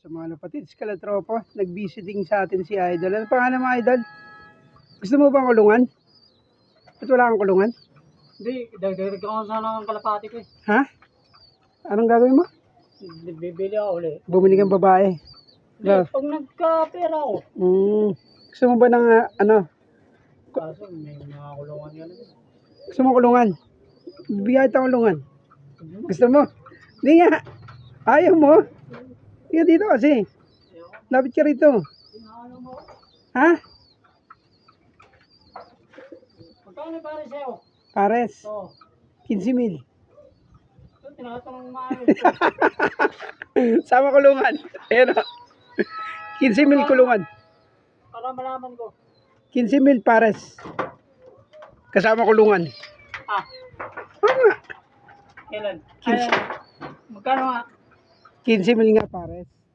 Sa mga kapatid, Kalatropa, nag-visiting sa atin si Idol. Ano pangalan mo, Idol? Gusto mo bang kulungan? Ba't wala kang kulungan? Hindi, dagdag ko sana ng kalapati ko eh. Ha? Anong gagawin mo? Bibili ako ulit. Bumili kang babae. Hindi, pag nagka-pera ako. Gusto mo ba ng ano? Kaso may mga kulungan yan. Gusto mo kulungan? Bigay kita kulungan. Gusto mo? Hindi nga. Ayaw mo? Hindi dito kasi. Lapit ka rito. Ha? Magkano pare sa'yo? Pares. Oo. 15,000. Ito, tinatanong maayos ko. Sama kulungan. Ayan o. 15,000 kulungan. Para malaman ko. 15,000 pares. Kasama kulungan. Ah, Oo nga. kailan? Ay, magkano nga? 15,000 nga pares.